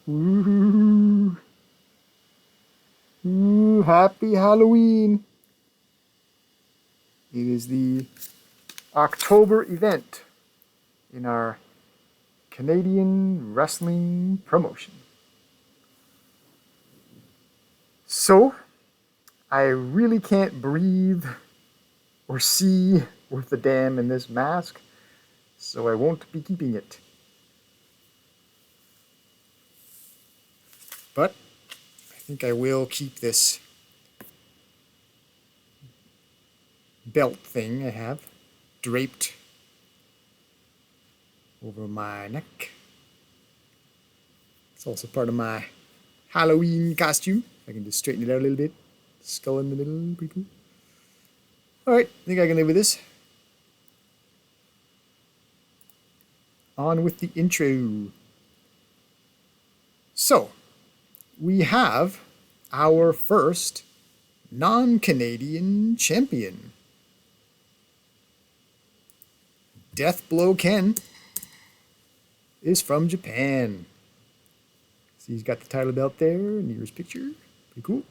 Ooh, ooh, happy Halloween. It is the October event in our Canadian wrestling promotion. So, I really can't breathe or see worth a damn in this mask, so I won't be keeping it. But I think I will keep this belt thing I have draped over my neck. It's also part of my Halloween costume. I can just straighten it out a little bit. Skull in the middle, pretty cool. Alright, I think I can live with this. On with the intro. So, we have our first non-Canadian champion. Deathblow Ken is from Japan. See, he's got the title belt there, near his picture. Pretty cool.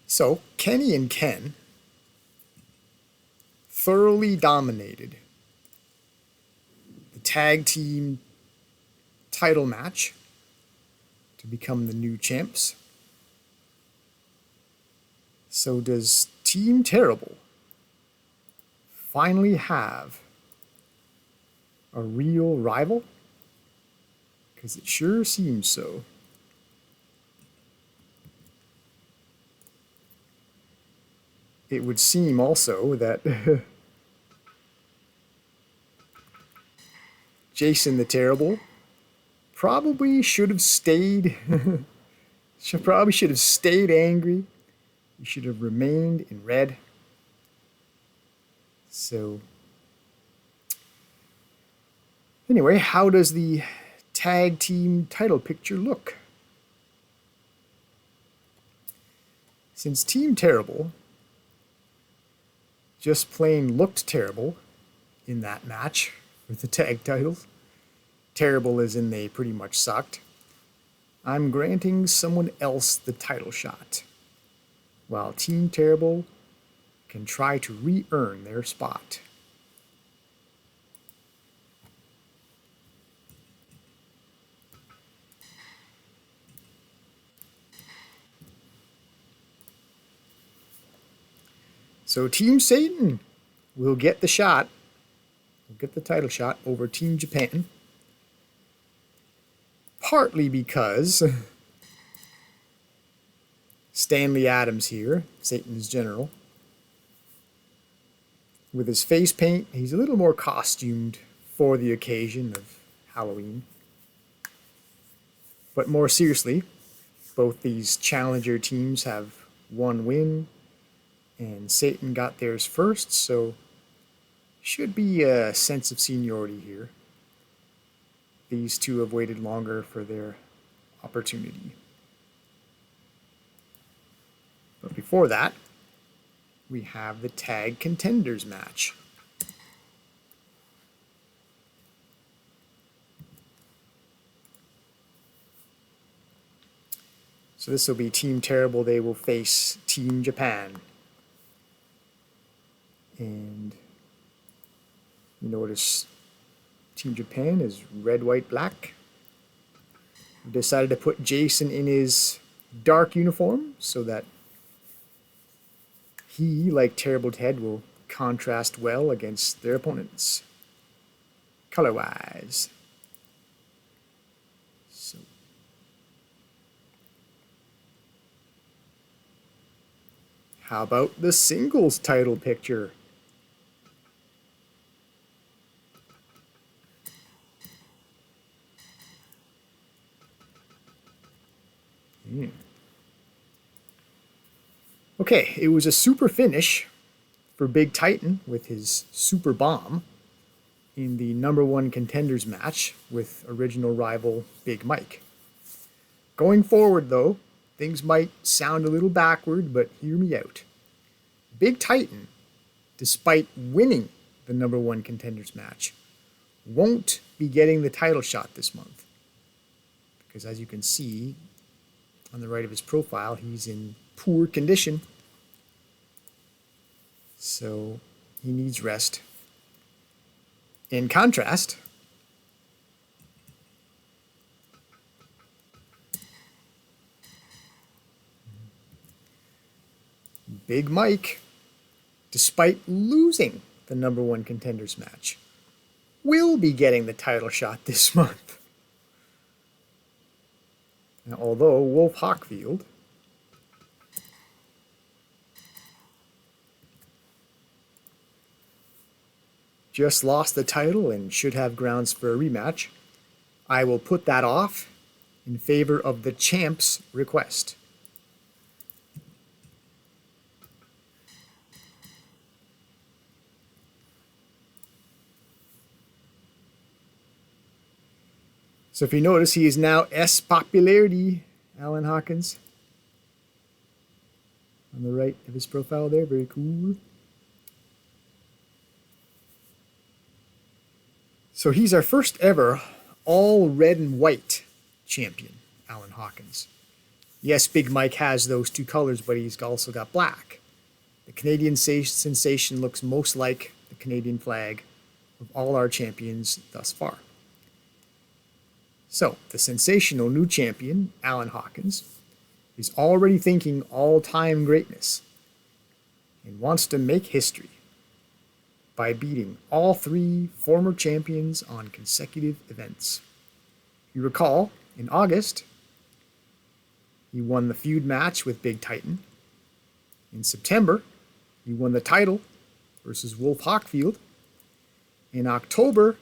So, Kenny and Ken thoroughly dominated the tag team title match to become the new champs. So does Team Terrible finally have a real rival? Because it sure seems so. It would seem also that Jason the Terrible probably should have stayed. Probably should have stayed angry. He should have remained in red. So, anyway, how does the tag team title picture look? Since Team Terrible just plain looked terrible in that match with the tag titles, terrible as in they pretty much sucked, I'm granting someone else the title shot, while Team Terrible can try to re-earn their spot. So Team Satan will get the shot, will get the title shot over Team Japan, partly because Stanley Adams here, Satan's general, with his face paint, he's a little more costumed for the occasion of Halloween. But more seriously, both these challenger teams have one win, and Satan got theirs first, so should be a sense of seniority here. These two have waited longer for their opportunity. But before that, we have the Tag Contenders match. So this will be Team Terrible. They will face Team Japan. And you notice Team Japan is red, white, black. We decided to put Jason in his dark uniform so that he, like Terrible Ted, will contrast well against their opponents, color-wise. So, how about the singles title picture? Okay, it was a super finish for Big Titan with his super bomb in the #1 contenders match with original rival Big Mike. Going forward, though, things might sound a little backward, but hear me out. Big Titan, despite winning the #1 contenders match, won't be getting the title shot this month. Because as you can see on the right of his profile, he's in poor condition. So he needs rest. In contrast, Big Mike, despite losing the #1 contenders match, will be getting the title shot this month. Now, although Wolf Hockfield just lost the title and should have grounds for a rematch, I will put that off in favor of the champ's request. So if you notice, he is now S popularity, Alan Hawkins. On the right of his profile there, very cool. So he's our first ever all red and white champion, Alan Hawkins. Yes, Big Mike has those two colors, but he's also got black. The Canadian sensation looks most like the Canadian flag of all our champions thus far. So, the sensational new champion, Alan Hawkins, is already thinking all-time greatness and wants to make history by beating all 3 former champions on consecutive events. You recall, in August, he won the feud match with Big Titan. In September, he won the title versus Wolf Hockfield. In October,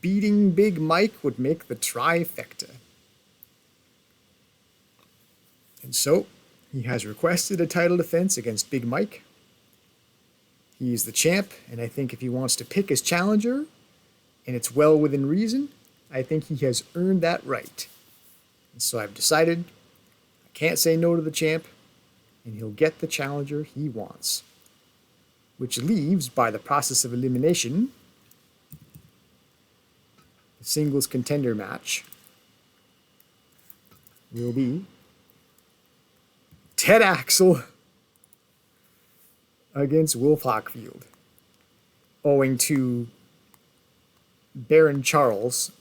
beating Big Mike would make the trifecta. And so, he has requested a title defense against Big Mike. He is the champ, and I think if he wants to pick his challenger, and it's well within reason, I think he has earned that right. And so I've decided I can't say no to the champ, and he'll get the challenger he wants. Which leaves, by the process of elimination, the singles contender match will be Ted Axel against Wolf Hockfield, owing to Baron Charles,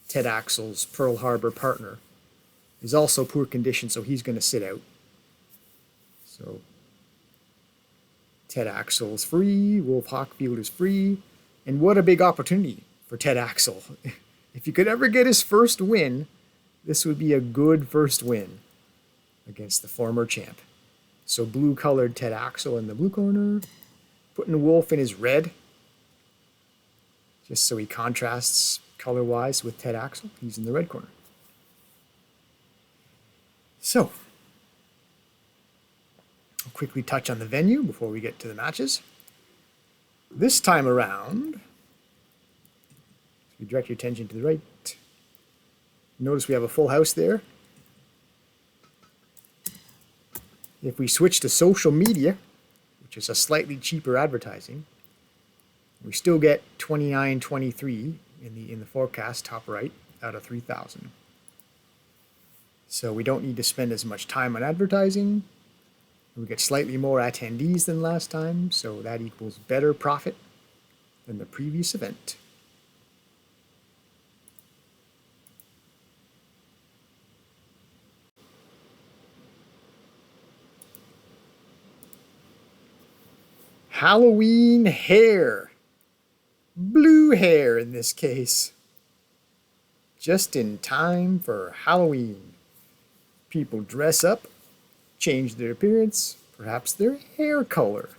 Ted Axel's Pearl Harbor partner, is also poor condition, so he's going to sit out. So Ted Axel is free, Wolf Hockfield is free, and what a big opportunity for Ted Axel. If you could ever get his first win, this would be a good first win against the former champ. So blue-colored Ted Axel in the blue corner, putting Wolf in his red, just so he contrasts color-wise with Ted Axel. He's in the red corner. So, I'll quickly touch on the venue before we get to the matches. This time around, if you direct your attention to the right, notice we have a full house there. If we switch to social media, which is a slightly cheaper advertising, we still get 2923 in the forecast, top right, out of 3,000. So we don't need to spend as much time on advertising. We get slightly more attendees than last time, so that equals better profit than the previous event. Halloween hair. Blue hair in this case. Just in time for Halloween. People dress up, change their appearance, perhaps their hair color.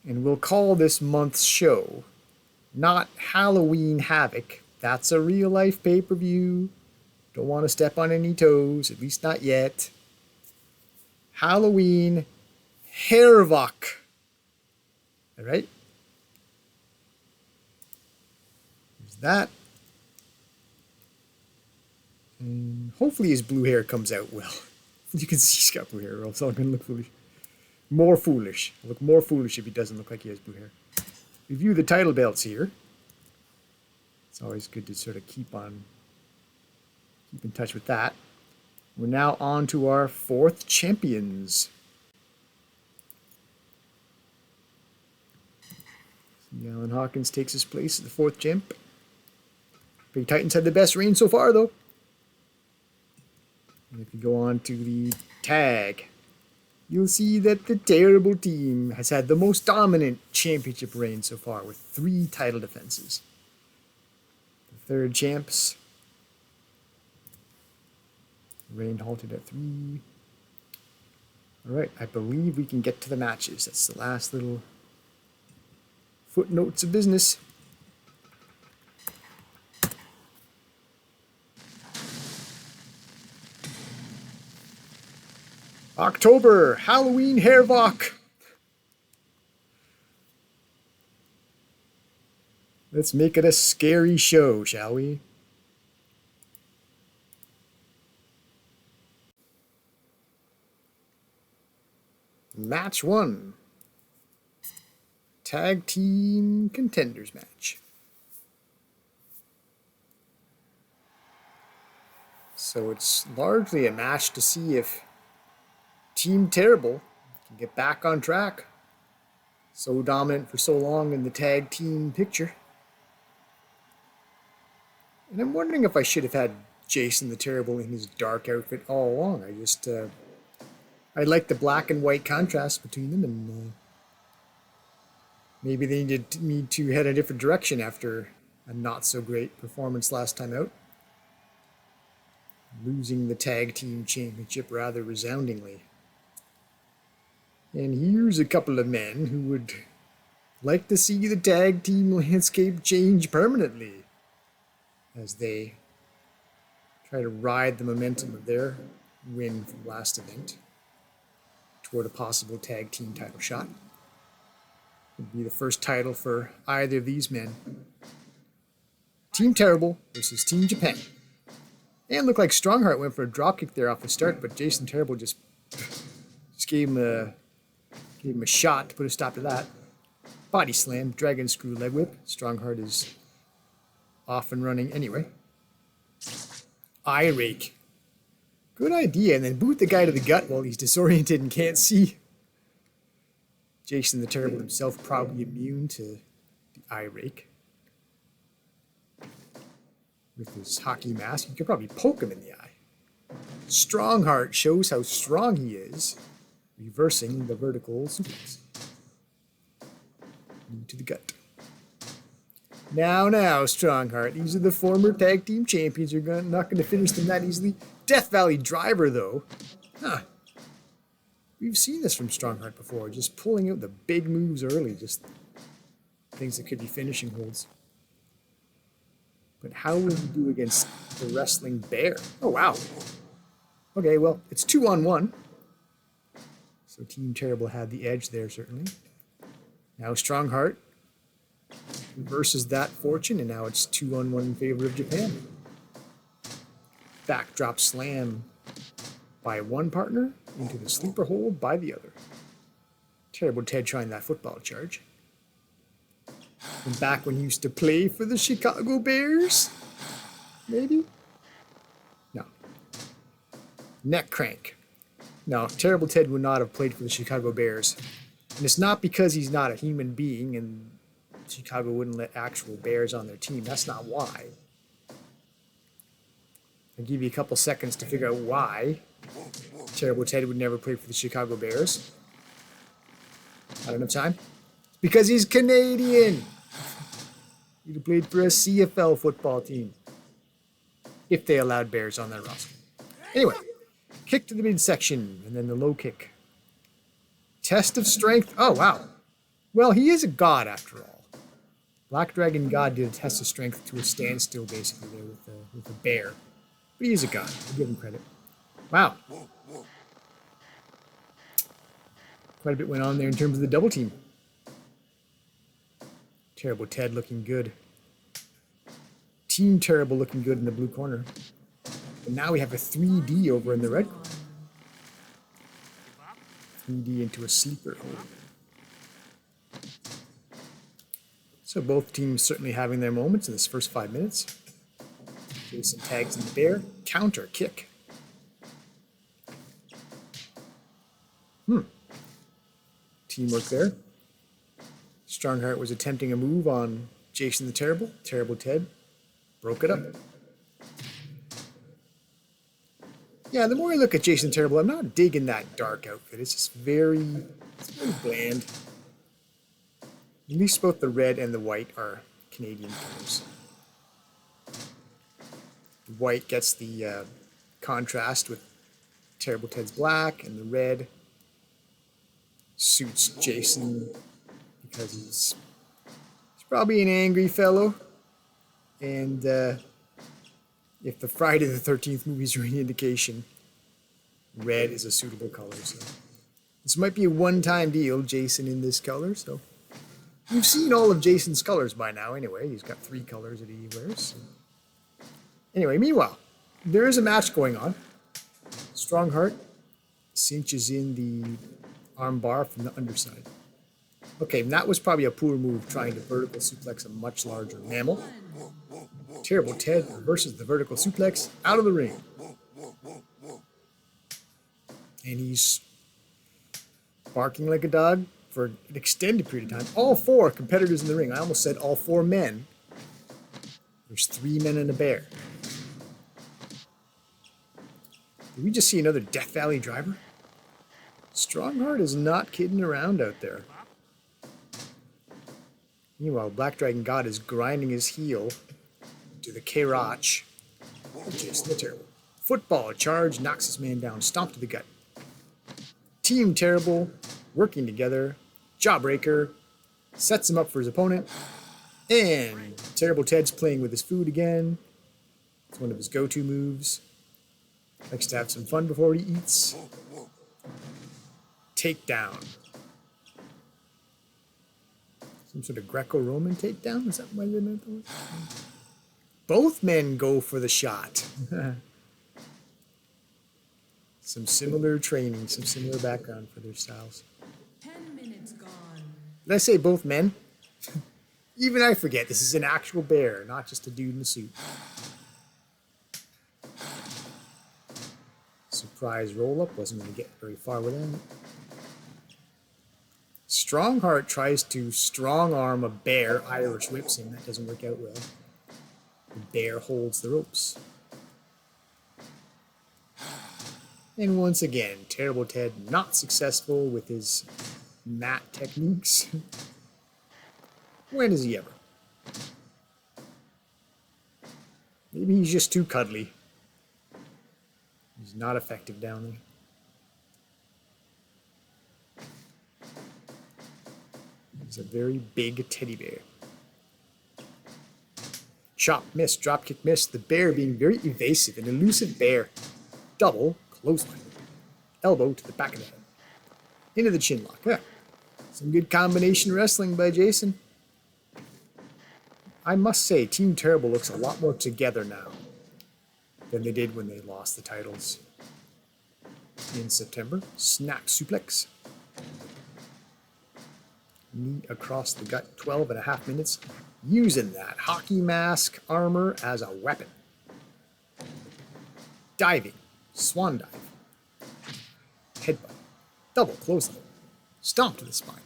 And we'll call this month's show not Halloween Havoc. That's a real life pay-per-view. Don't want to step on any toes, at least not yet. Halloween Hair-voc. All right? There's that. And hopefully his blue hair comes out well You can see he's got blue hair, or else I'm going to look foolish. More foolish. I'll look more foolish if he doesn't look like he has blue hair. Review the title belts here. It's always good to sort of keep in touch with that. We're now on to our 4th champions. Alan Hawkins takes his place as the 4th champ. Big Titans had the best reign so far, though. And if you go on to the tag, you'll see that the terrible team has had the most dominant championship reign so far with 3 title defenses. The 3rd champs. Reign halted at 3. Alright, I believe we can get to the matches. That's the last little footnotes of business. October, Halloween Hair-voc. Let's make it a scary show, shall we? Match 1. Tag Team Contenders match. So it's largely a match to see if Team Terrible can get back on track. So dominant for so long in the tag team picture. And I'm wondering if I should have had Jason the Terrible in his dark outfit all along. I like the black and white contrast between them, and maybe they needed me to head a different direction after a not so great performance last time out. Losing the tag team championship rather resoundingly. And here's a couple of men who would like to see the tag team landscape change permanently as they try to ride the momentum of their win from last event toward a possible tag team title shot. It would be the first title for either of these men. Team Terrible versus Team Japan. And looked like Strongheart went for a dropkick there off the start, but Jason Terrible just gave him a shot to put a stop to that. Body slam, dragon screw leg whip. Strongheart is off and running anyway. Eye rake. Good idea, and then boot the guy to the gut while he's disoriented and can't see. Jason the Terrible himself probably immune to the eye rake. With his hockey mask, you could probably poke him in the eye. Strongheart shows how strong he is, reversing the vertical suplex. Knee to the gut. Now, Strongheart. These are the former tag team champions. You're not going to finish them that easily. Death Valley Driver, though. Huh. We've seen this from Strongheart before. Just pulling out the big moves early. Just things that could be finishing holds. But how will he do against the wrestling bear? Oh, wow. Okay, well, it's 2-on-1. So Team Terrible had the edge there, certainly. Now Strongheart reverses that fortune, and now it's 2-on-1 in favor of Japan. Backdrop slam by one partner into the sleeper hold by the other. Terrible Ted trying that football charge. From back when he used to play for the Chicago Bears? Maybe? No. Neck crank. No, Terrible Ted would not have played for the Chicago Bears. And it's not because he's not a human being and Chicago wouldn't let actual Bears on their team. That's not why. I'll give you a couple seconds to figure out why Terrible Ted would never play for the Chicago Bears. I don't have time. Because he's Canadian. He'd have played for a CFL football team. If they allowed Bears on their roster. Anyway, kick to the midsection, and then the low kick. Test of strength. Oh, wow. Well, he is a god after all. Black Dragon God did a test of strength to a standstill, basically, there with a bear. But he is a god. I'll give him credit. Wow. Quite a bit went on there in terms of the double team. Terrible Ted looking good. Team Terrible looking good in the blue corner. And now we have a 3D over in the red corner. Greedy into a sleeper hold. So both teams certainly having their moments in this first 5 minutes. Jason tags in the bear. Counter kick. Teamwork there. Strongheart was attempting a move on Jason the Terrible. Terrible Ted broke it up. Yeah, the more I look at Jason Terrible, I'm not digging that dark outfit. It's just very bland. At least both the red and the white are Canadian colors. The white gets the contrast with Terrible Ted's black, and the red suits Jason because he's probably an angry fellow. And if the Friday the 13th movies are any indication, red is a suitable color. So this might be a one-time deal, Jason in this color. So you've seen all of Jason's colors by now anyway. He's got 3 colors that he wears. So. Anyway, meanwhile, there is a match going on. Strongheart cinches in the arm bar from the underside. Okay, that was probably a poor move trying to vertical suplex a much larger mammal. Terrible Ted reverses the vertical suplex out of the ring. And he's barking like a dog for an extended period of time. All 4 competitors in the ring. I almost said all 4 men. There's 3 men and a bear. Did we just see another Death Valley driver? Strongheart is not kidding around out there. Meanwhile, Black Dragon God is grinding his heel to the K-Roch. Jason the Terrible. Football charge, knocks his man down, stomp to the gut. Team Terrible working together. Jawbreaker sets him up for his opponent. And Terrible Ted's playing with his food again. It's one of his go-to moves. Likes to have some fun before he eats. Takedown. Some sort of Greco-Roman takedown? Is that what I meant? Both men go for the shot. Some similar training, some similar background for their styles. 10 minutes gone. Did I say both men? Even I forget. This is an actual bear, not just a dude in a suit. Surprise roll-up. Wasn't going to get very far with him. Strongheart tries to strong-arm a bear. Irish whips him. That doesn't work out well. The bear holds the ropes. And once again, Terrible Ted not successful with his mat techniques. When is he ever? Maybe he's just too cuddly. He's not effective down there. He's a very big teddy bear. Chop, miss, drop kick, miss. The bear being very evasive, an elusive bear. Double clothesline. Elbow to the back of the head. Into the chin lock. Yeah. Some good combination wrestling by Jason. I must say, Team Terrible looks a lot more together now than they did when they lost the titles in September. Snap suplex. Knee across the gut, 12.5 minutes. Using that hockey mask armor as a weapon. Diving. Swan dive. Headbutt. Double clothesline. Stomp to the spine.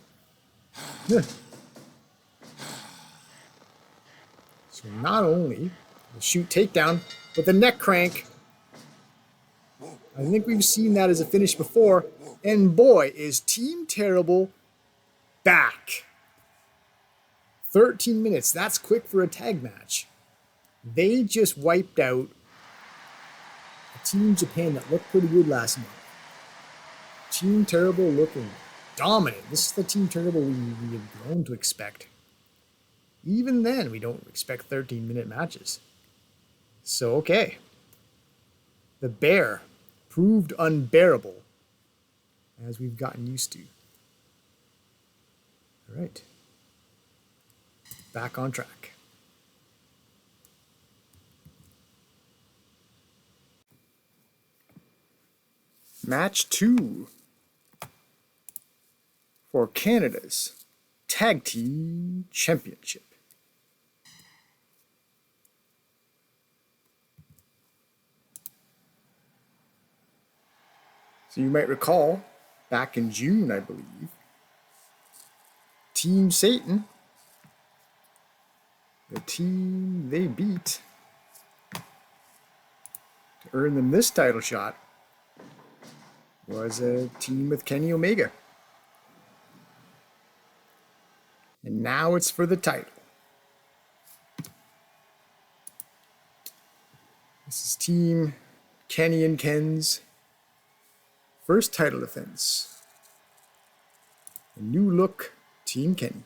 So not only the shoot takedown, but the neck crank. I think we've seen that as a finish before. And boy, is Team Terrible back. 13 minutes. That's quick for a tag match. They just wiped out a Team Japan that looked pretty good last month. Team Terrible looking dominant. This is the Team Terrible we have grown to expect. Even then, we don't expect 13-minute matches. So, okay. The bear proved unbearable, as we've gotten used to. All right. Back on track. Match 2. for Canada's Tag Team Championship. So you might recall, back in June, I believe, Team Satan, the team they beat to earn them this title shot, was a team with Kenny Omega. And now it's for the title. This is Team Kenny and Ken's first title defense. A new look Team Kenny.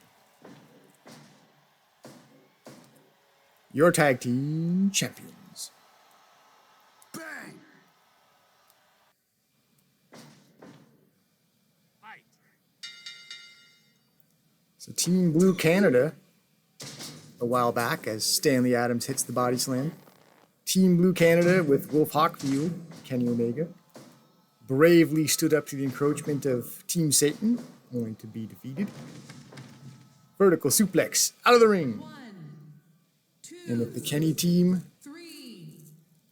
Your tag team champions. Bang! Fight! So Team Blue Canada, a while back, as Stanley Adams hits the body slam. Team Blue Canada with Wolf Hawkview, Kenny Omega, bravely stood up to the encroachment of Team Satan, only to be defeated. Vertical suplex out of the ring. 1, 2, And if the Kenny team 3,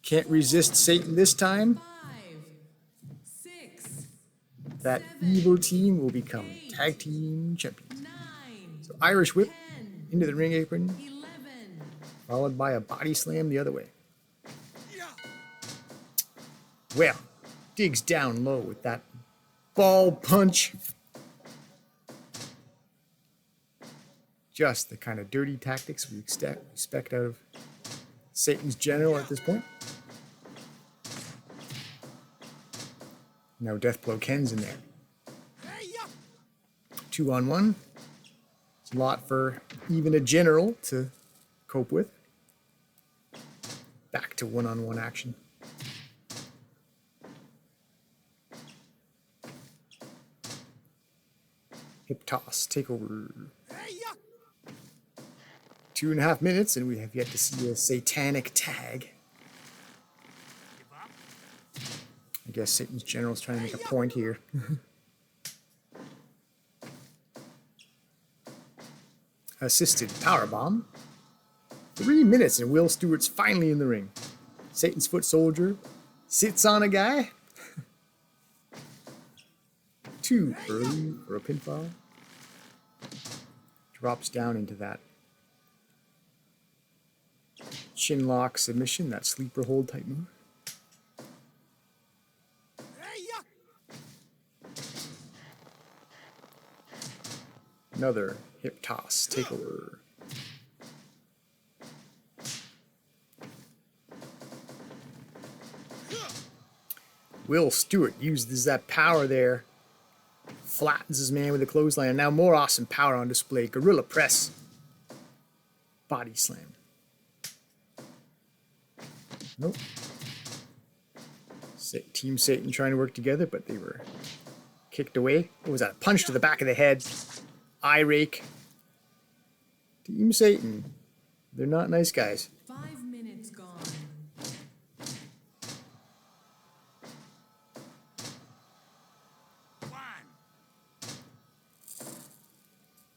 can't resist Satan this time, 5, 6, that evil team will become tag team champions. 9, So Irish whip 10, into the ring apron, 11. followed by a body slam the other way. Yeah! Well, digs down low with that ball punch. Just the kind of dirty tactics we expect out of Satan's general at this point. Now Deathblow Ken's in there. Hey, yeah! 2-on-1. It's a lot for even a general to cope with. Back to 1-on-1 action. Hip toss, takeover. Hey, yeah! 2.5 minutes, and we have yet to see a satanic tag. Give up? I guess Satan's general's trying to make a point here. Assisted powerbomb. 3 minutes, and Will Stewart's finally in the ring. Satan's foot soldier sits on a guy. Too early for a pinfall. Drops down into that chin lock submission, that sleeper hold type move. Hey, yeah! Another hip toss, takeover. Will Stewart uses that power there. Flattens his man with a clothesline. And now more awesome power on display. Gorilla press. Body slam. Nope. Team Satan trying to work together, but they were kicked away. What was that? A punch to the back of the head. Eye rake. Team Satan. They're not nice guys. 5 minutes gone. One!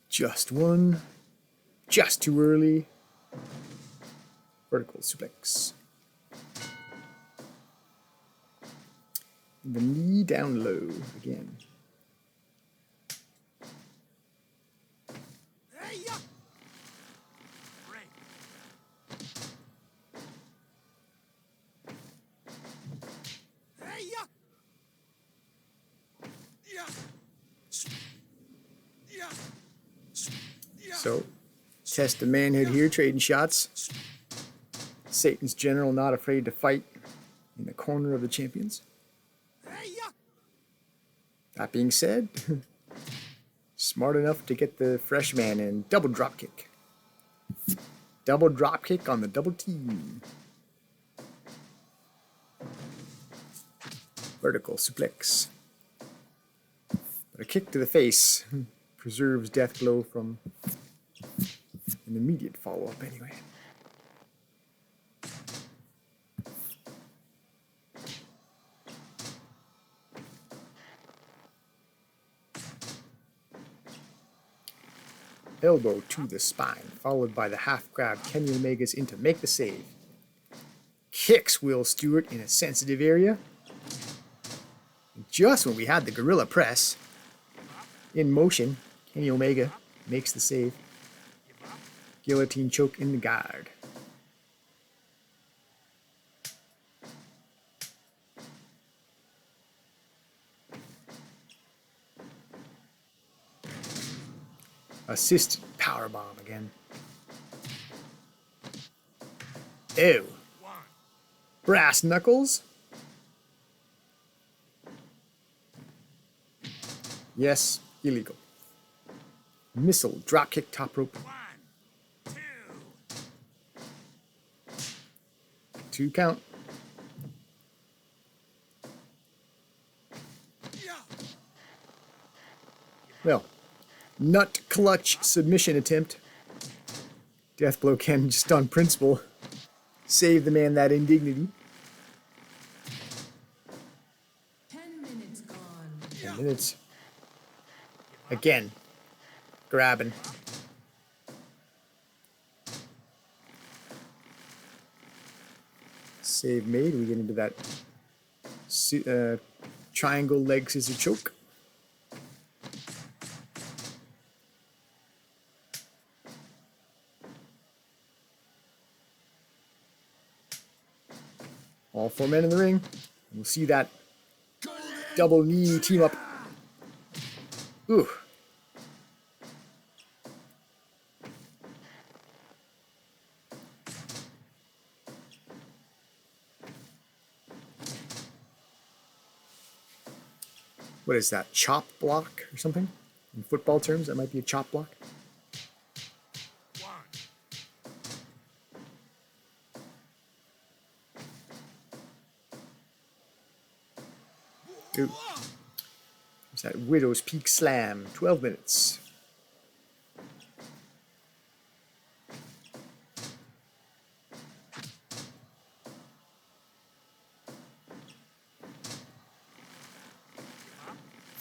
Just one. Just too early. Vertical suplex. The knee down low again. Hey, yeah! Break! Hey, yeah! Yeah! Yeah! Yeah! So, test the manhood here, trading shots. Satan's general not afraid to fight in the corner of the champions. Hey, yeah! That being said, smart enough to get the fresh man in. Double drop kick. Double drop kick on the double team. Vertical suplex. But a kick to the face preserves death blow from an immediate follow-up anyway. elbow to the spine, followed by the half grab Kenny Omega's in to make the save. Kicks Will Stewart in a sensitive area. Just when we had the gorilla press in motion, Kenny Omega makes the save. Guillotine choke in the guard. Assisted powerbomb again. Ew. Brass knuckles. Yes, illegal. Missile, drop kick, top rope. 1, 2. 2 count. Yeah. Well, nut clutch submission attempt. Death blow can just on principle save the man that indignity. 10 minutes gone. 10 minutes. Again, grabbing. Save made. We get into that triangle leg scissor choke. All 4 men in the ring. We'll see that double knee team up. Ooh. What is that? Chop block or something? In football terms, that might be a chop block. 1. Ooh. There's that Widow's Peak Slam. 12 minutes.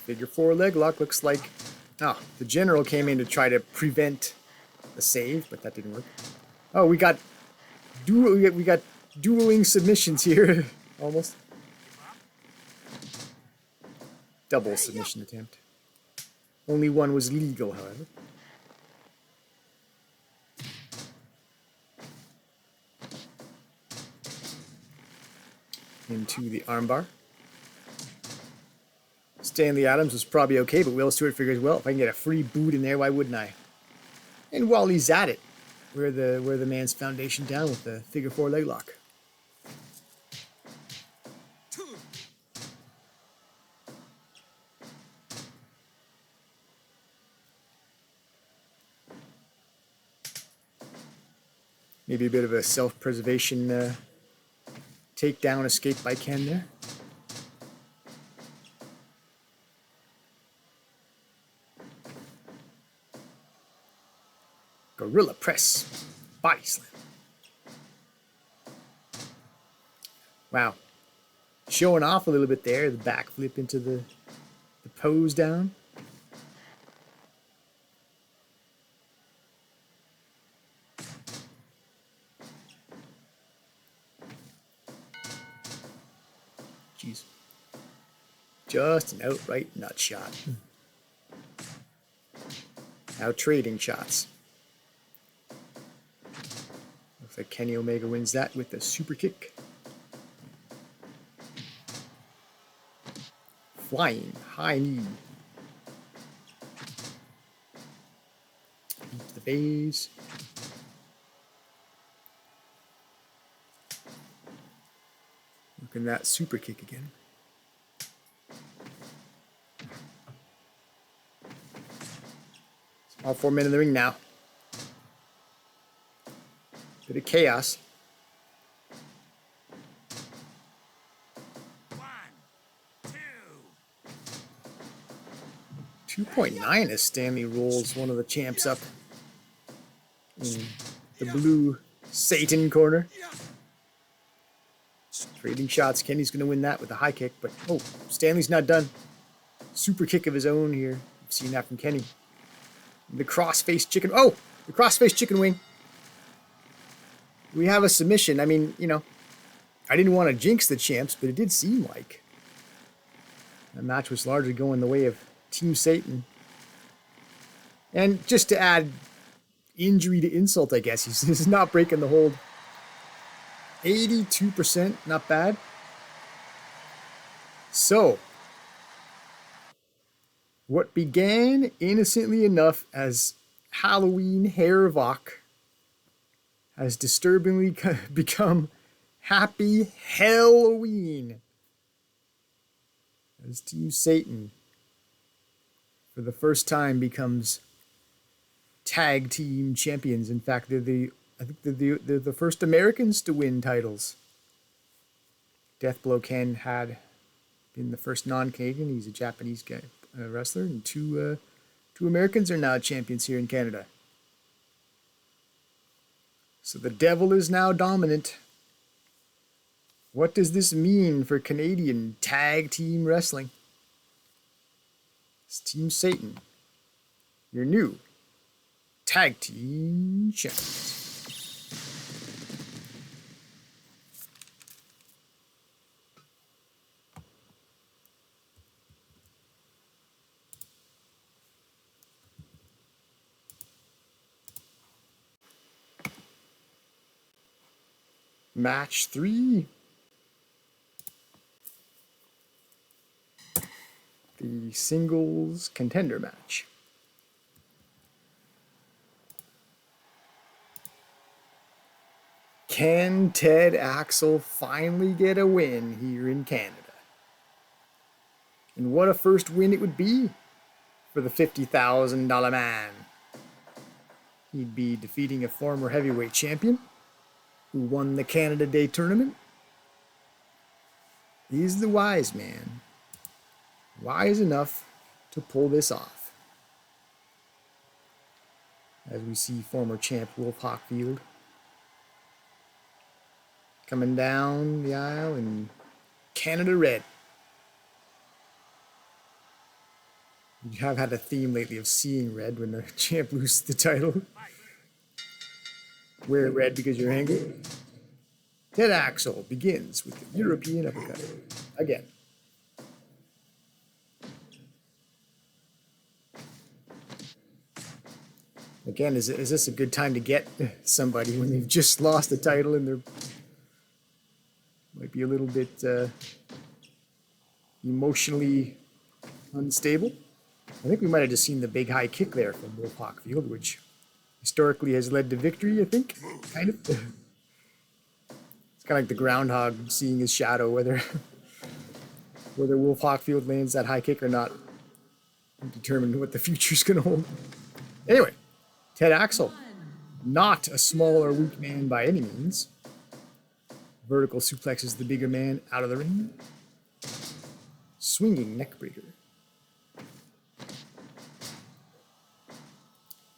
Figure 4 leg lock looks like. Oh, the general came in to try to prevent the save, but that didn't work. Oh, we got dueling submissions here, almost. Double submission attempt. Only one was legal, however. Into the armbar. Stanley Adams was probably okay, but Will Stewart figures, well, if I can get a free boot in there, why wouldn't I? And while he's at it, wear the man's foundation down with the figure 4 leg lock. 2. Maybe a bit of a self-preservation takedown escape by Ken there. Gorilla press, body slam. Wow. Showing off a little bit there, the back flip into the pose down. Jeez. Just an outright nut shot. Now trading shots. Looks like Kenny Omega wins that with the super kick. Flying high knee. Into the base. Working that super kick again. All 4 men in the ring now. Bit of chaos. 1, 2. 2.9 as Stanley rolls one of the champs up in the blue Satan corner. Trading shots. Kenny's going to win that with a high kick, but oh, Stanley's not done. Super kick of his own here. We've seen that from Kenny. The cross-face chicken. Oh, the cross-face chicken wing. We have a submission. I mean, you know, I didn't want to jinx the champs, but it did seem like that match was largely going the way of Team Satan. And just to add injury to insult, I guess, he's not breaking the hold. 82%, not bad. So, what began innocently enough as Halloween Hair-voc has disturbingly become Happy Halloween. As Team Satan, for the first time, becomes tag team champions. In fact, I think they're the first Americans to win titles. Deathblow Ken had been the first non-Canadian. He's a Japanese guy, wrestler, and two Americans are now champions here in Canada. So the devil is now dominant. What does this mean for Canadian tag team wrestling? It's Team Satan, your new tag team champions. Match 3. The singles contender match. Can Ted Axel finally get a win here in Canada? And what a first win it would be for the $50,000 man. He'd be defeating a former heavyweight champion who won the Canada Day tournament. He's the wise man. Wise enough to pull this off. As we see former champ Wolf Hockfield coming down the aisle in Canada Red. You have had a theme lately of seeing red when the champ loses the title. Wear red because you're angry. Ted Axel begins with the European uppercut. Again. Again, is this a good time to get somebody when they've just lost the title and they're might be a little bit emotionally unstable? I think we might have just seen the big high kick there from Wolf Hockfield, which historically has led to victory, I think, kind of. It's kind of like the groundhog seeing his shadow, whether Wolf Hockfield lands that high kick or not, determine what the future's going to hold. Anyway, Ted Axel, not a small or weak man by any means. Vertical suplexes the bigger man out of the ring. Swinging neckbreaker.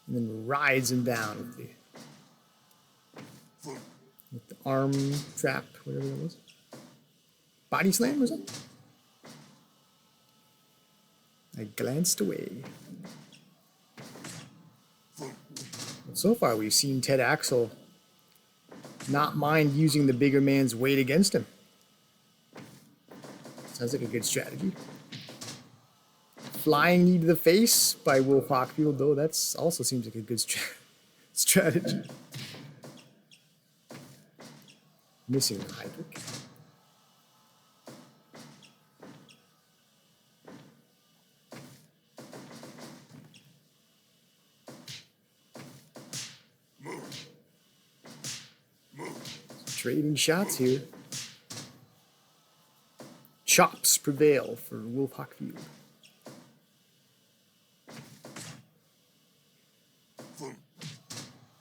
And then rides him down with the arm trap, whatever that was. Body slam or something? I glanced away. So far, we've seen Ted Axel not mind using the bigger man's weight against him. Sounds like a good strategy. Flying knee to the face by Wolf Hockfield, though, that's also seems like a good strategy. Missing the high kick. Trading shots here. Chops prevail for Wolf Hockfield.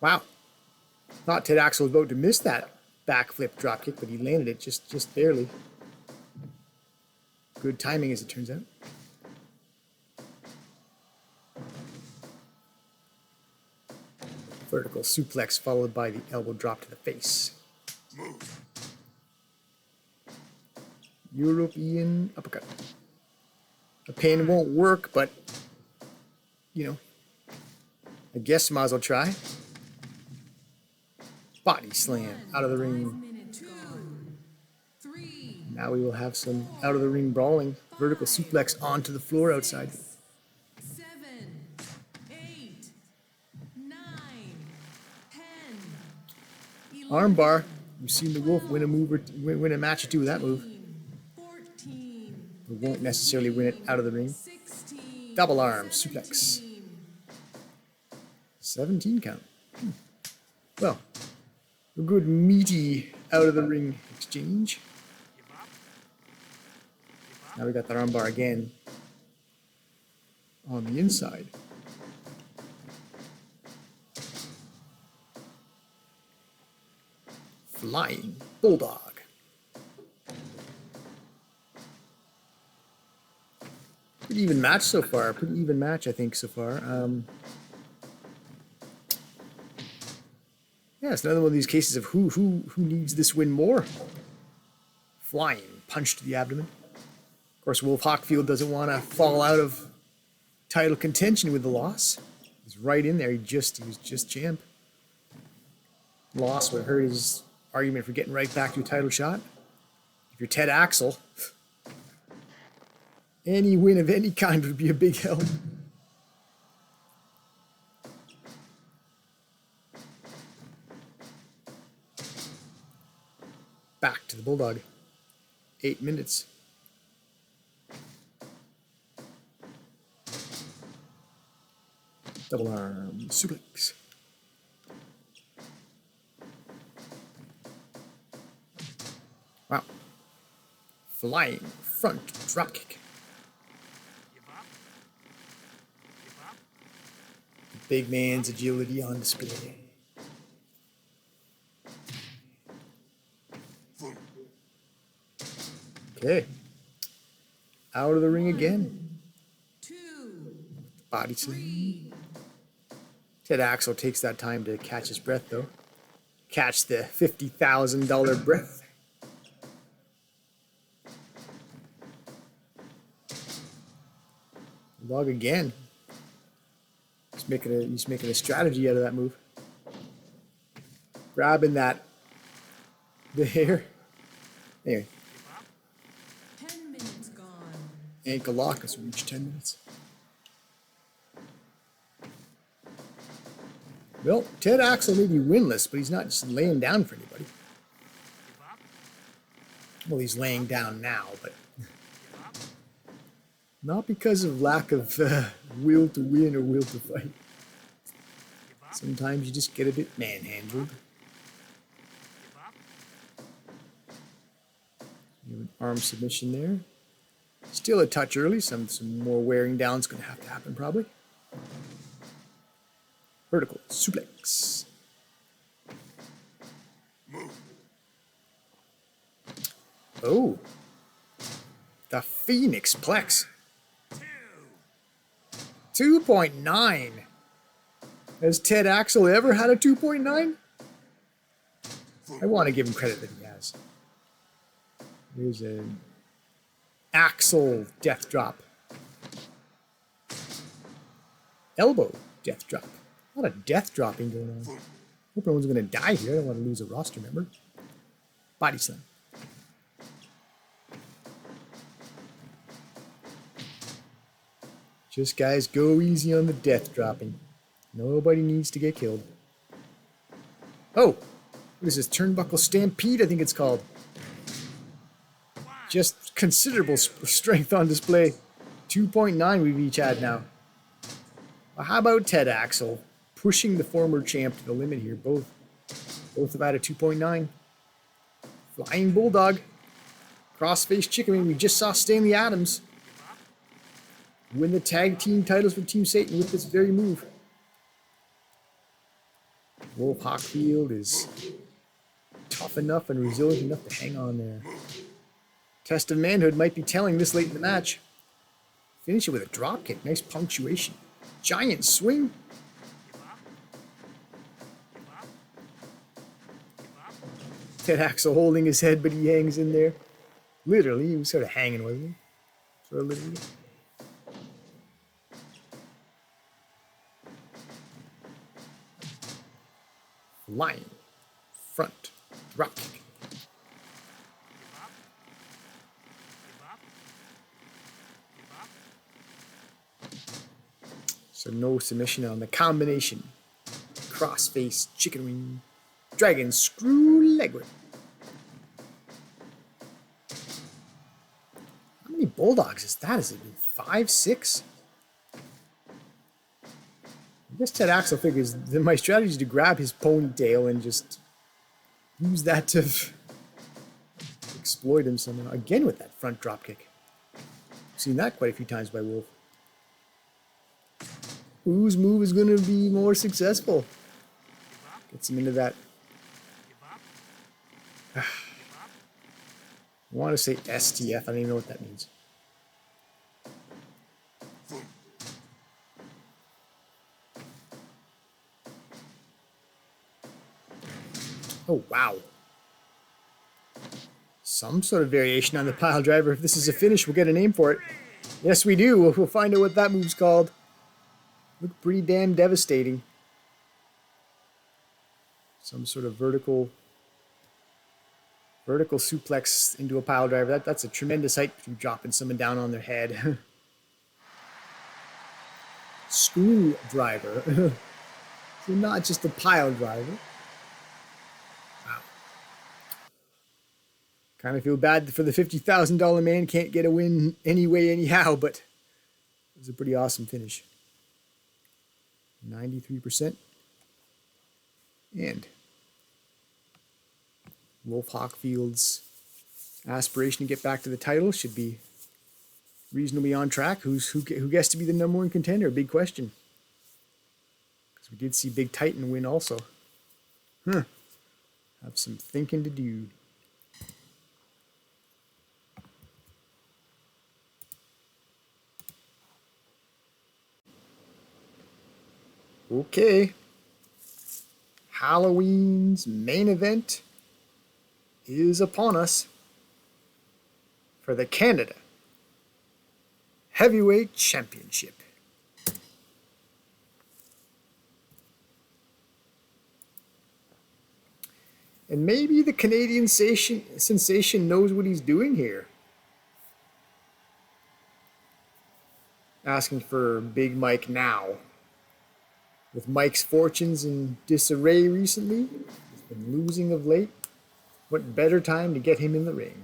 Wow. Thought Ted Axel was about to miss that backflip dropkick, but he landed it just barely. Good timing, as it turns out. Vertical suplex followed by the elbow drop to the face. European uppercut. A pin won't work, but, you know, I guess might as well try. Body slam out of the ring. 5 minutes gone. 3, Now we will have some out of the ring brawling. Vertical suplex onto the floor outside. 7, 8, 9, 10, 11, Armbar. You've seen the Wolf win a move or win a match or two with that move. 14, We won't necessarily win it out of the ring. 16, Double arm suplex. 17. 17 count. Well, a good meaty out of the ring exchange. Now we got that armbar again on the inside. Flying Bulldog. Pretty even match so far. Pretty even match, I think, so far. Yeah, it's another one of these cases of who needs this win more. Flying punch to the abdomen. Of course, Wolf Hockfield doesn't want to fall out of title contention with the loss. He's right in there. He was just champ. Loss would hurt his argument for getting right back to a title shot. If you're Ted Axel, any win of any kind would be a big help. Back to the Bulldog. 8 minutes. Double arm suplex. Wow. Flying front dropkick. The big man's agility on display. Okay. Out of the ring again. 2, Body slam. 3, Ted Axel takes that time to catch his breath, though. Catch the $50,000 breath. Log again. He's making a strategy out of that move. Grabbing the hair. Anyway, 10 minutes gone. ankle lock as we reach 10 minutes. Well, Ted Axel may be winless, but he's not just laying down for anybody. Well, he's laying down now, but not because of lack of will to win or will to fight. Sometimes you just get a bit manhandled. You have an arm submission there. Still a touch early. Some more wearing down is going to have to happen probably. Vertical suplex. Oh. The Phoenix Plex. 2.9. Has Ted Axel ever had a 2.9? I want to give him credit that he has. Here's an Axel death drop. Elbow death drop. A lot of death dropping going on. Hope no one's going to die here. I don't want to lose a roster member. Body slam. Just guys, go easy on the death dropping. Nobody needs to get killed. Oh, what is this? Turnbuckle Stampede, I think it's called. Just considerable strength on display. 2.9 we've each had now. Well, how about Ted Axel pushing the former champ to the limit here? Both have had a 2.9. Flying Bulldog. Crossface Chicken Wing. We just saw Stanley Adams win the tag team titles for Team Satan with this very move. Wolf Hockfield is tough enough and resilient enough to hang on there. Test of manhood might be telling this late in the match. Finish it with a drop kick. Nice punctuation. Giant swing. Ted Axel holding his head, but he hangs in there. Literally, he was sort of hanging, wasn't he? Sort of literally. Lion. Front. Drop kick. Give up. Give up. So no submission on the combination. Cross-face chicken wing. Dragon screw leg whip. How many bulldogs is that? Has it been 5, 6? I guess Ted Axel figures that my strategy is to grab his ponytail and just use that to exploit him somehow. Again with that front drop kick. I've seen that quite a few times by Wolf. Whose move is going to be more successful? Gets him into that. I want to say STF. I don't even know what that means. Oh, wow. Some sort of variation on the pile driver. If this is a finish, we'll get a name for it. Yes, we do. We'll find out what that move's called. Look pretty damn devastating. Some sort of vertical suplex into a pile driver. That's a tremendous height from dropping someone down on their head. Screwdriver. So not just a pile driver. Wow. Kind of feel bad for the $50,000 man. Can't get a win anyway, anyhow, but it was a pretty awesome finish. 93%. And Wolf Hockfield's aspiration to get back to the title should be reasonably on track. Who gets to be the #1 contender? Big question. Because we did see Big Titan win also. Have some thinking to do. Okay. Halloween's main event is upon us for the Canada Heavyweight Championship. And maybe the Canadian sensation knows what he's doing here. Asking for Big Mike now. With Mike's fortunes in disarray recently, he's been losing of late. What better time to get him in the ring?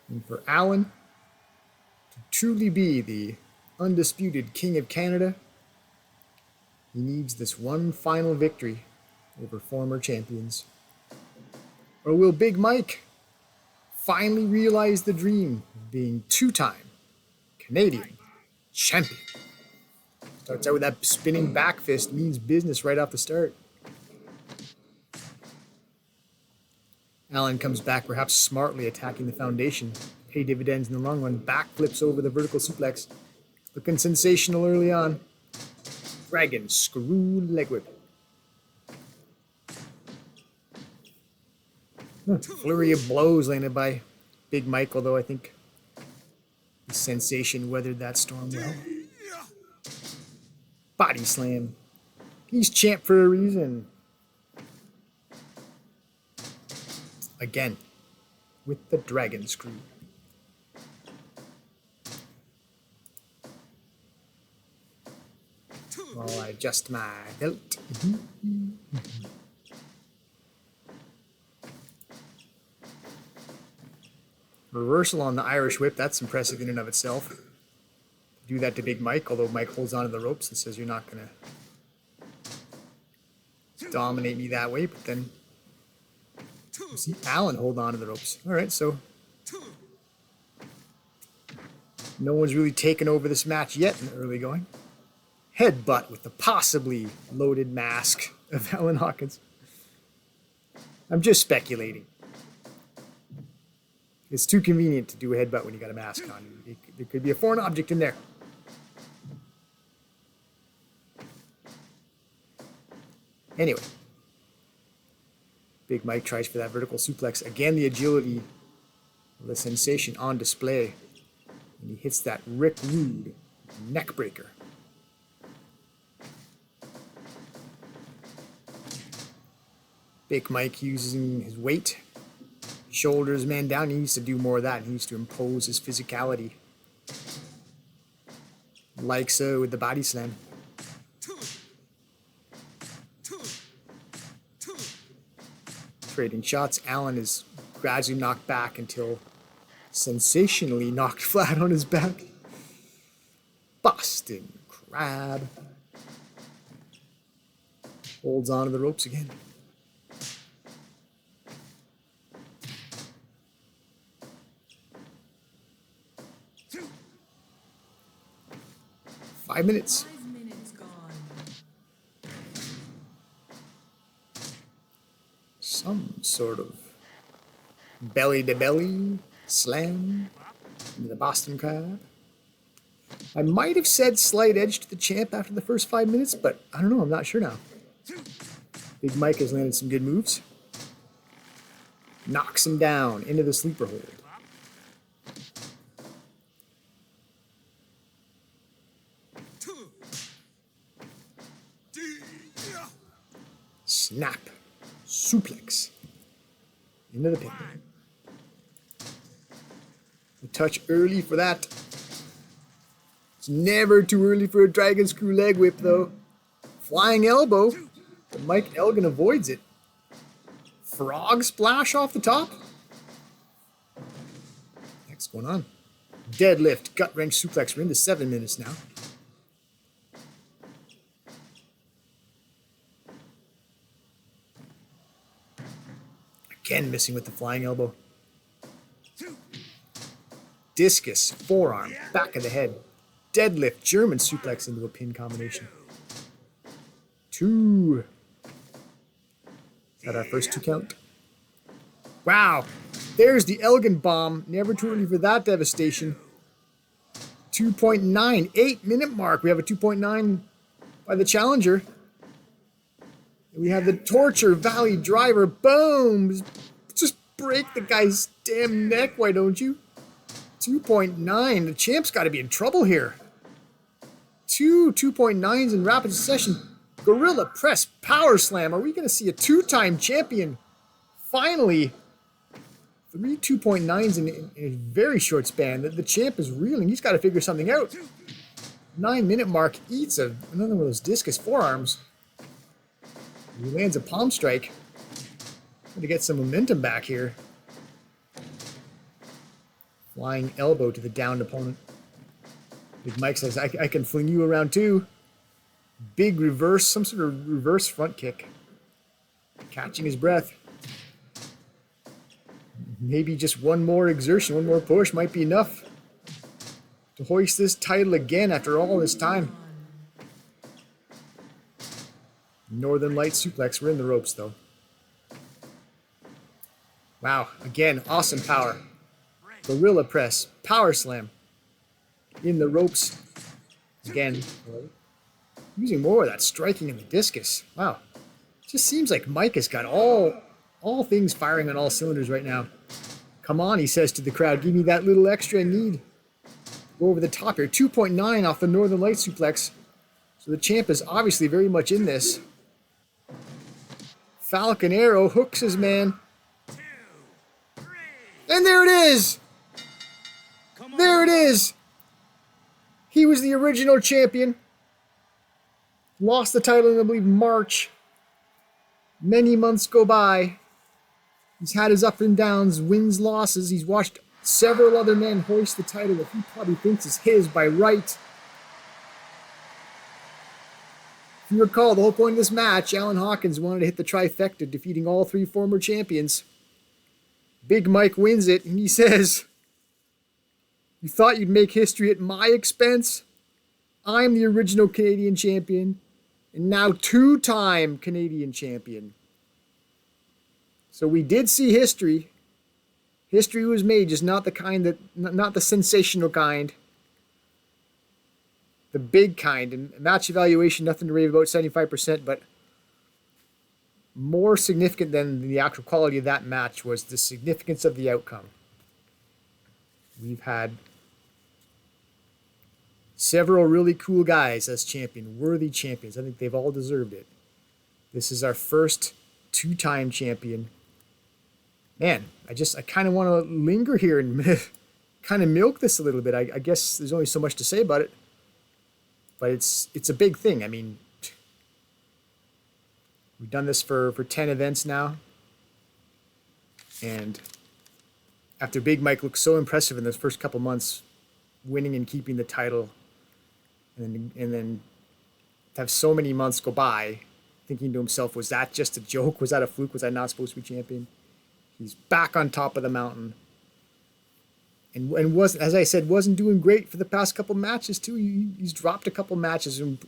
And for Allen to truly be the undisputed King of Canada, he needs this one final victory over former champions. Or will Big Mike finally realize the dream of being two-time Canadian champion? Starts out with that spinning back fist, means business right off the start. Allen comes back, perhaps smartly attacking the foundation. Pay dividends in the long run. Back flips over the vertical suplex. Looking sensational early on. Dragon screw leg whip. Flurry of blows landed by Big Mike, although I think the sensation weathered that storm well. Body slam. He's champ for a reason. Again, with the dragon screw. While I adjust my belt. Reversal on the Irish whip. That's impressive in and of itself. Do that to Big Mike, although Mike holds on to the ropes and says, you're not going to dominate me that way. But then you see Allen hold on to the ropes. All right, so no one's really taken over this match yet in the early going. Headbutt with the possibly loaded mask of Alan Hawkins. I'm just speculating. It's too convenient to do a headbutt when you got a mask on. There could be a foreign object in there. Anyway, Big Mike tries for that vertical suplex. Again, the agility of the sensation on display. And he hits that Rick Rude neck breaker. Big Mike using his weight, shoulders man down. He needs to do more of that. He needs to impose his physicality. Like so with the body slam. Trading shots. Allen is gradually knocked back until sensationally knocked flat on his back. Boston Crab. Holds on to the ropes again. Five minutes. 5 minutes gone. Some sort of belly to belly slam into the Boston Crab. I might have said slight edge to the champ after the first 5 minutes, but I don't know. I'm not sure now. Big Mike has landed some good moves. Knocks him down into the sleeper hold. Snap. Suplex. Into the pin. A touch early for that. It's never too early for a dragon screw leg whip, though. Flying elbow. But Mike Elgin avoids it. Frog splash off the top. What's going on? Deadlift, gut wrench suplex. We're into 7 minutes now. Again missing with the flying elbow. Discus, forearm, back of the head. Deadlift, German suplex into a pin combination. 2. Is that our first 2 count? Wow. There's the Elgin bomb. Never too early for that devastation. 2.9, 8 minute mark. We have a 2.9 by the challenger. We have the Torture Valley Driver. Boom! Just break the guy's damn neck, why don't you? 2.9. The champ's got to be in trouble here. 2.9s in rapid succession. Gorilla Press Power Slam. Are we going to see a 2-time champion? Finally. 3 2.9s in a very short span. The champ is reeling. He's got to figure something out. 9 minute mark. Eats another one of those discus forearms. He lands a palm strike. Trying to get some momentum back here. Flying elbow to the downed opponent. Big Mike says, I can fling you around too. Big reverse, some sort of reverse front kick. Catching his breath. Maybe just one more exertion, one more push might be enough to hoist this title again after all this time. Northern Light suplex. We're in the ropes, though. Wow. Again, awesome power. Gorilla press. Power slam. In the ropes. Again. Using more of that striking in the discus. Wow. Just seems like Mike has got all things firing on all cylinders right now. Come on, he says to the crowd. Give me that little extra I need. Go over the top here. 2.9 off the Northern Light suplex. So the champ is obviously very much in this. Falcon Arrow hooks his man. And there it is! There it is! He was the original champion. Lost the title in, I believe, March. Many months go by. He's had his up and downs, wins, losses. He's watched several other men hoist the title that he probably thinks is his by right. If you recall, the whole point of this match, Alan Hawkins wanted to hit the trifecta, defeating all 3 former champions. Big Mike wins it, and he says, "You thought you'd make history at my expense? I'm the original Canadian champion, and now 2-time Canadian champion." So we did see history. History was made, just not the kind that, not the sensational kind. The big kind. And match evaluation, nothing to rave about, 75%, but more significant than the actual quality of that match was the significance of the outcome. We've had several really cool guys as champion, worthy champions. I think they've all deserved it. This is our first two-time champion. Man, I kind of want to linger here and kind of milk this a little bit. I guess there's only so much to say about it, but it's a big thing. I mean, we've done this for 10 events now, and after Big Mike looked so impressive in those first couple months, winning and keeping the title, and then to have so many months go by, thinking to himself, was that just a joke? Was that a fluke? Was I not supposed to be champion? He's back on top of the mountain, and wasn't, as I said, wasn't doing great for the past couple matches too. He's dropped a couple matches, and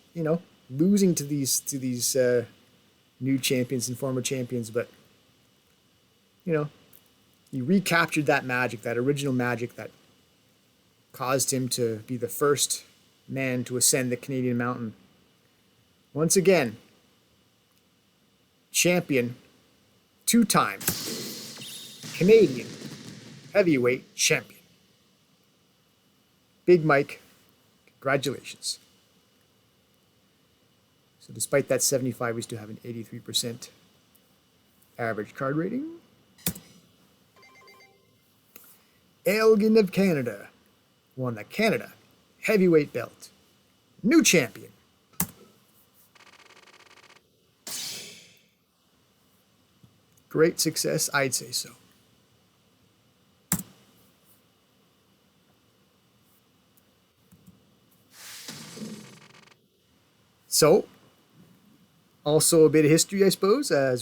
losing to these new champions and former champions, but he recaptured that magic, that original magic that caused him to be the first man to ascend the Canadian mountain. Once again, champion, two-time Canadian heavyweight champion. Big Mike, congratulations. So despite that 75, we still have an 83% average card rating. Elgin of Canada won the Canada heavyweight belt. New champion. Great success, I'd say so. So, also a bit of history, I suppose, I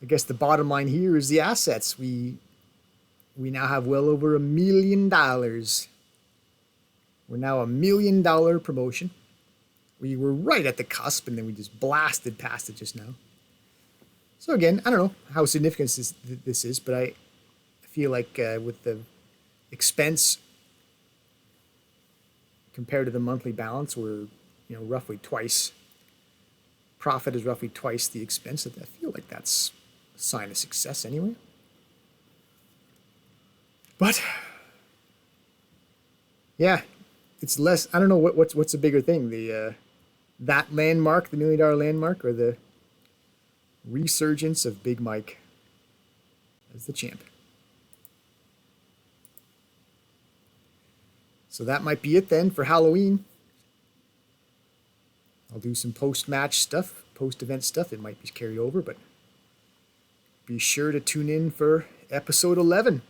guess the bottom line here is the assets. We now have well over $1 million. We're now $1 million promotion. We were right at the cusp, and then we just blasted past it just now. So again, I don't know how significant this is, but I feel like with the expense compared to the monthly balance, we're roughly twice. Profit is roughly twice the expense. I feel like that's a sign of success anyway. But yeah, it's less. I don't know what's a bigger thing, that landmark, the $1 million landmark, or the resurgence of Big Mike as the champ. So that might be it then for Halloween. I'll do some post-match stuff, post-event stuff. It might be carried over, but be sure to tune in for episode 11.